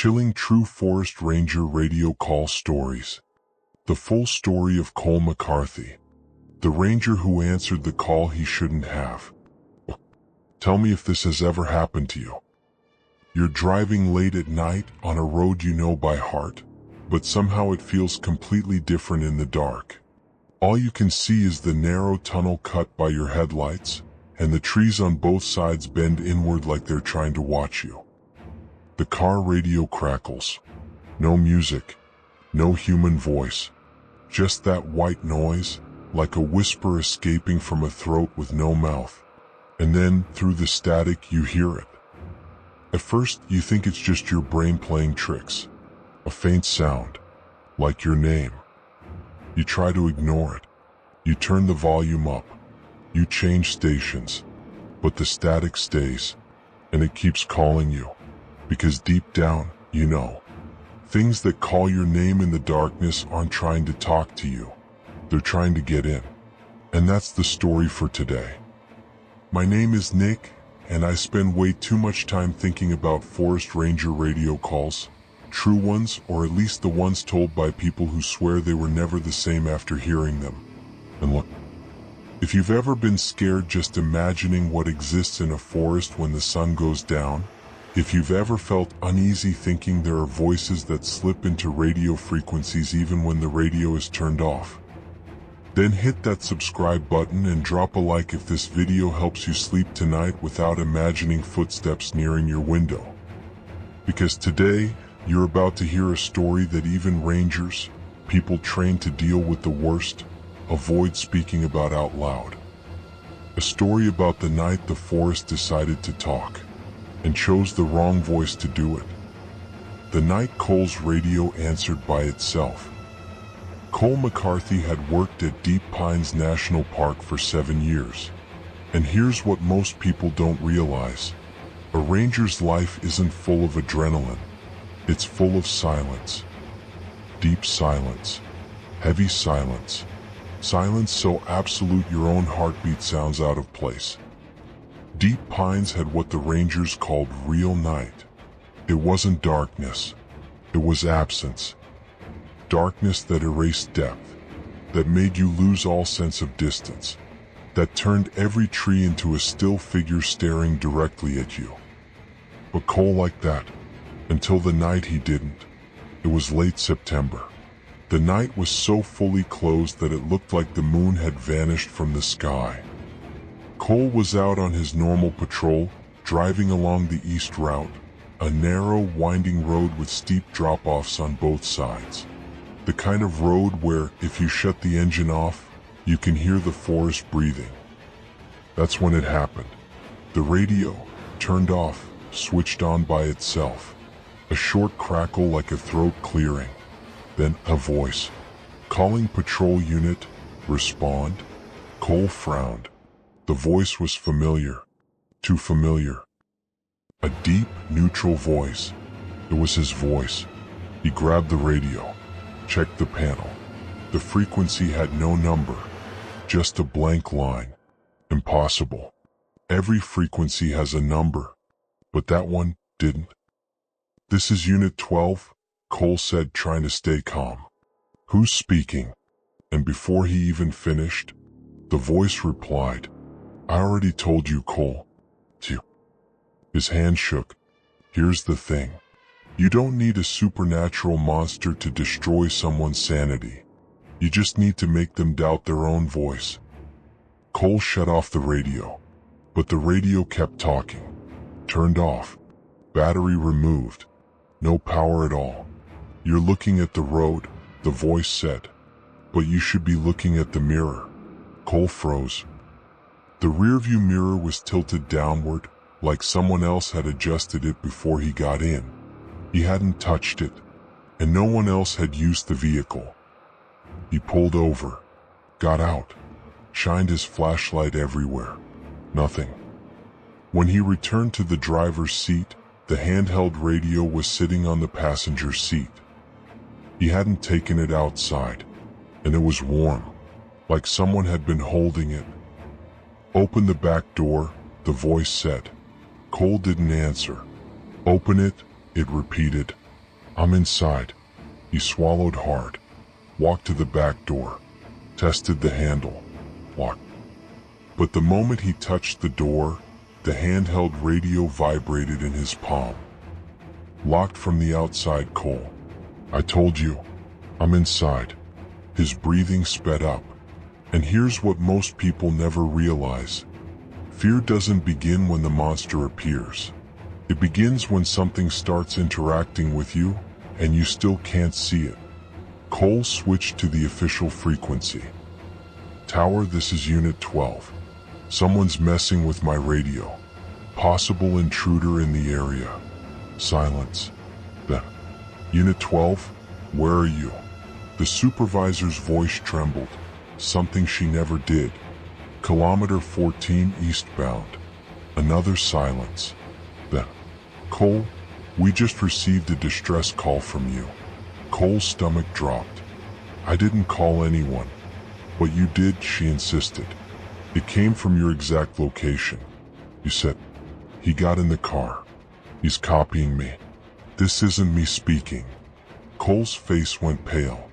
Chilling True Forest Ranger Radio Call Stories. The full story of Cole McCarthy, the ranger who answered the call he shouldn't have. Tell me if this has ever happened to you. You're driving late at night on a road you know by heart, but somehow it feels completely different in the dark. All you can see is the narrow tunnel cut by your headlights, and the trees on both sides bend inward like they're trying to watch you. The car radio crackles. No music, no human voice, just that white noise, like a whisper escaping from a throat with no mouth. And then, through the static, you hear it. At first, you think it's just your brain playing tricks. A faint sound, like your name. You try to ignore it. You turn the volume up. You change stations. But the static stays, and it keeps calling you. Because deep down, you know, things that call your name in the darkness aren't trying to talk to you. They're trying to get in. And that's the story for today. My name is Nick, and I spend way too much time thinking about forest ranger radio calls. True ones, or at least the ones told by people who swear they were never the same after hearing them. And look, if you've ever been scared just imagining what exists in a forest when the sun goes down, if you've ever felt uneasy thinking there are voices that slip into radio frequencies even when the radio is turned off, then hit that subscribe button and drop a like if this video helps you sleep tonight without imagining footsteps nearing your window. Because today, you're about to hear a story that even rangers, people trained to deal with the worst, avoid speaking about out loud. A story about the night the forest decided to talk, and chose the wrong voice to do it. The night Cole's radio answered by itself. Cole McCarthy had worked at Deep Pines National Park for 7 years. And here's what most people don't realize. A ranger's life isn't full of adrenaline. It's full of silence. Deep silence. Heavy silence. Silence so absolute your own heartbeat sounds out of place. Deep Pines had what the rangers called real night. It wasn't darkness. It was absence. Darkness that erased depth, that made you lose all sense of distance, that turned every tree into a still figure staring directly at you. But Cole liked that, until the night he didn't. It was late September. The night was so fully closed that it looked like the moon had vanished from the sky. Cole was out on his normal patrol, driving along the east route, a narrow, winding road with steep drop-offs on both sides. The kind of road where, if you shut the engine off, you can hear the forest breathing. That's when it happened. The radio, turned off, switched on by itself. A short crackle like a throat clearing. Then a voice. Calling patrol unit, respond. Cole frowned. The voice was familiar. Too familiar. A deep, neutral voice. It was his voice. He grabbed the radio. Checked the panel. The frequency had no number. Just a blank line. Impossible. Every frequency has a number. But that one didn't. This is Unit 12, Cole said, trying to stay calm. Who's speaking? And before he even finished, the voice replied, I already told you, Cole. His hand shook. Here's the thing. You don't need a supernatural monster to destroy someone's sanity. You just need to make them doubt their own voice. Cole shut off the radio. But the radio kept talking. Turned off. Battery removed. No power at all. You're looking at the road, the voice said. But you should be looking at the mirror. Cole froze. The rearview mirror was tilted downward, like someone else had adjusted it before he got in. He hadn't touched it, and no one else had used the vehicle. He pulled over, got out, shined his flashlight everywhere. Nothing. When he returned to the driver's seat, the handheld radio was sitting on the passenger seat. He hadn't taken it outside, and it was warm, like someone had been holding it. Open the back door, the voice said. Cole didn't answer. Open it, it repeated, I'm inside. He swallowed hard, walked to the back door, tested the handle, locked. But the moment he touched the door, the handheld radio vibrated in his palm. Locked from the outside, Cole. I told you, I'm inside. His breathing sped up. And here's what most people never realize. Fear doesn't begin when the monster appears. It begins when something starts interacting with you, and you still can't see it. Cole switched to the official frequency. Tower, this is Unit 12. Someone's messing with my radio. Possible intruder in the area. Silence. Then, Unit 12, where are you? The supervisor's voice trembled, something she never did. Kilometer 14 eastbound. Another silence. Then, Cole, we just received a distress call from you. Cole's stomach dropped. I didn't call anyone. But you did, she insisted. It came from your exact location. You said, he got in the car. He's copying me. This isn't me speaking. Cole's face went pale.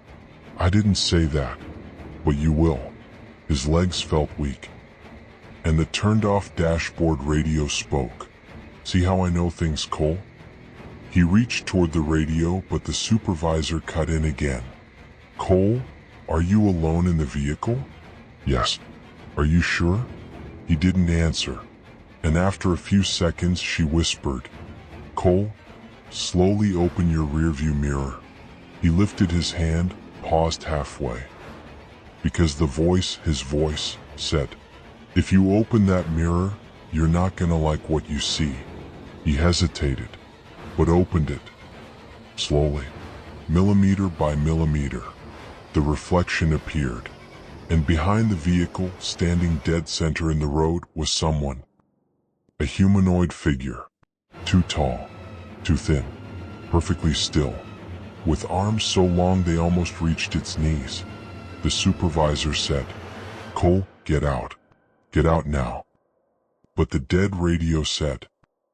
I didn't say that. But you will. His legs felt weak. And the turned-off dashboard radio spoke. See how I know things, Cole? He reached toward the radio, but the supervisor cut in again. Cole, are you alone in the vehicle? Yes. Are you sure? He didn't answer. And after a few seconds, she whispered, Cole, slowly open your rearview mirror. He lifted his hand, paused halfway. Because his voice, said, if you open that mirror, you're not gonna like what you see. He hesitated, but opened it. Slowly, millimeter by millimeter, the reflection appeared. And behind the vehicle, standing dead center in the road, was someone. A humanoid figure. Too tall, too thin, perfectly still, with arms so long they almost reached its knees. The supervisor said, Cole, get out. Get out now. But the dead radio said,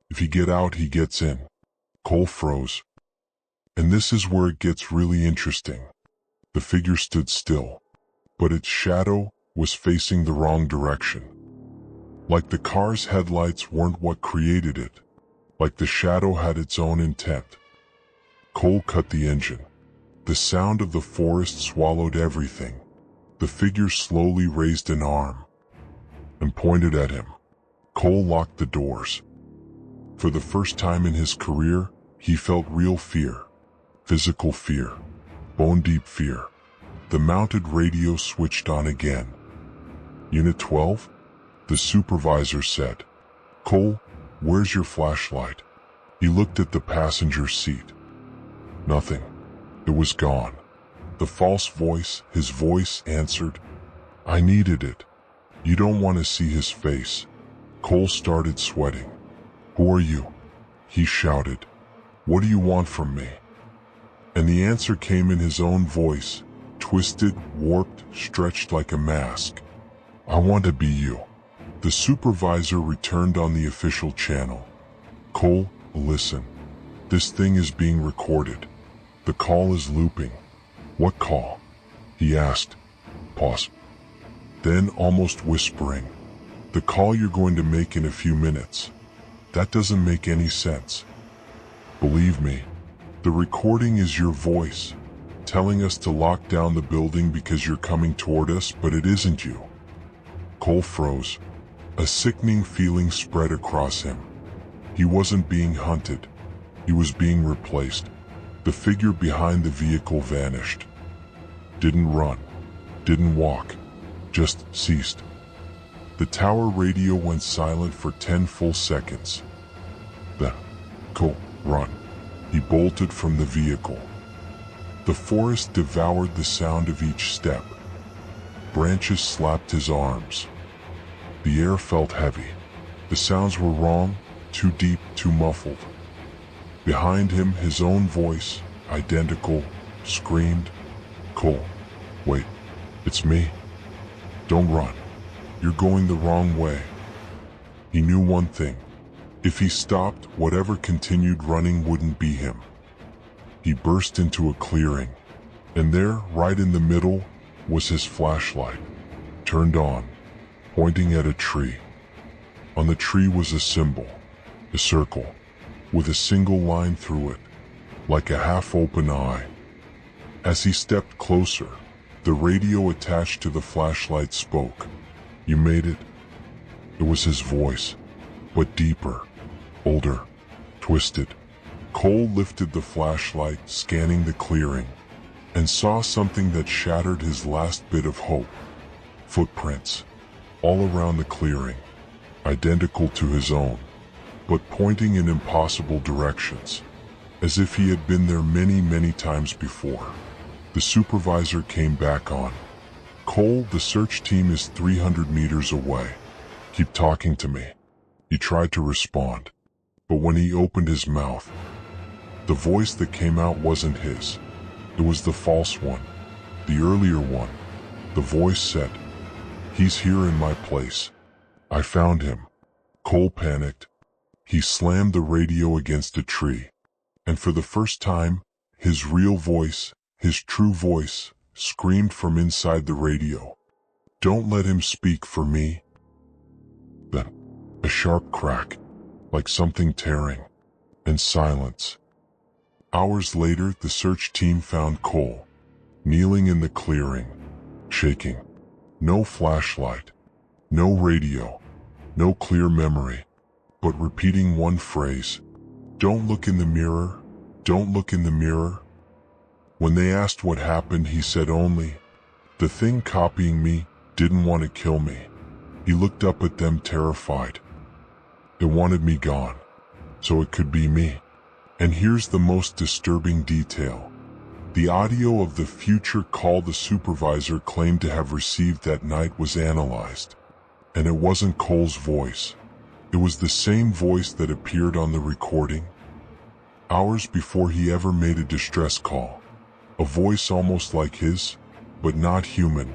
if you get out, he gets in. Cole froze. And this is where it gets really interesting. The figure stood still, but its shadow was facing the wrong direction. Like the car's headlights weren't what created it. Like the shadow had its own intent. Cole cut the engine. The sound of the forest swallowed everything. The figure slowly raised an arm and pointed at him. Cole locked the doors. For the first time in his career, he felt real fear. Physical fear. Bone-deep fear. The mounted radio switched on again. Unit 12? The supervisor said. Cole, where's your flashlight? He looked at the passenger seat. Nothing. It was gone. The false voice, his voice, answered. I needed it. You don't want to see his face. Cole started sweating. Who are you? He shouted. What do you want from me? And the answer came in his own voice, twisted, warped, stretched like a mask. I want to be you. The supervisor returned on the official channel. Cole, listen. This thing is being recorded. The call is looping. What call? He asked. Pause. Then, almost whispering. The call you're going to make in a few minutes. That doesn't make any sense. Believe me, the recording is your voice, telling us to lock down the building because you're coming toward us, but it isn't you. Cole froze. A sickening feeling spread across him. He wasn't being hunted. He was being replaced. The figure behind the vehicle vanished. Didn't run. Didn't walk. Just ceased. The tower radio went silent for 10 full seconds. Then, Cole, run. He bolted from the vehicle. The forest devoured the sound of each step. Branches slapped his arms. The air felt heavy. The sounds were wrong, too deep, too muffled. Behind him, his own voice, identical, screamed, Cole, wait, it's me. Don't run. You're going the wrong way. He knew one thing. If he stopped, whatever continued running wouldn't be him. He burst into a clearing, and there, right in the middle, was his flashlight, turned on, pointing at a tree. On the tree was a symbol, a circle, with a single line through it, like a half-open eye. As he stepped closer, the radio attached to the flashlight spoke. "You made it." It was his voice, but deeper, older, twisted. Cole lifted the flashlight, scanning the clearing, and saw something that shattered his last bit of hope. Footprints, all around the clearing, identical to his own, but pointing in impossible directions, as if he had been there many, many times before. The supervisor came back on. "Cole, the search team is 300 meters away. Keep talking to me." He tried to respond, but when he opened his mouth, the voice that came out wasn't his. It was the false one, the earlier one. The voice said, "He's here in my place. I found him." Cole panicked. He slammed the radio against a tree, and for the first time, his real voice, his true voice, screamed from inside the radio. "Don't let him speak for me." Then, a sharp crack, like something tearing, and silence. Hours later, the search team found Cole, kneeling in the clearing, shaking. No flashlight, no radio, no clear memory, but repeating one phrase, "Don't look in the mirror, don't look in the mirror." When they asked what happened, he said only, "The thing copying me didn't want to kill me." He looked up at them terrified. "It wanted me gone, so it could be me." And here's the most disturbing detail. The audio of the future call the supervisor claimed to have received that night was analyzed. And it wasn't Cole's voice. It was the same voice that appeared on the recording hours before he ever made a distress call. A voice almost like his, but not human.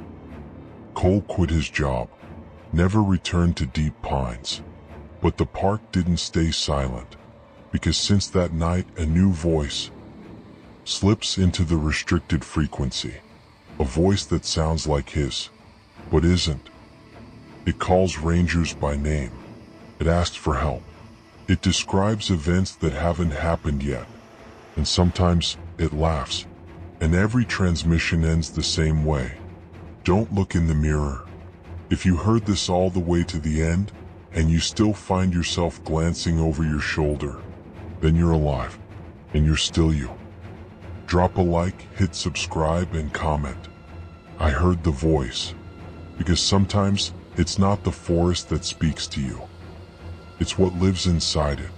Cole quit his job, never returned to Deep Pines. But the park didn't stay silent, because since that night a new voice slips into the restricted frequency. A voice that sounds like his, but isn't. It calls rangers by name. It asks for help. It describes events that haven't happened yet. And sometimes it laughs. And every transmission ends the same way. "Don't look in the mirror." If you heard this all the way to the end, and you still find yourself glancing over your shoulder, then you're alive, and you're still you. Drop a like, hit subscribe, and comment. I heard the voice. Because sometimes it's not the forest that speaks to you. It's what lives inside it.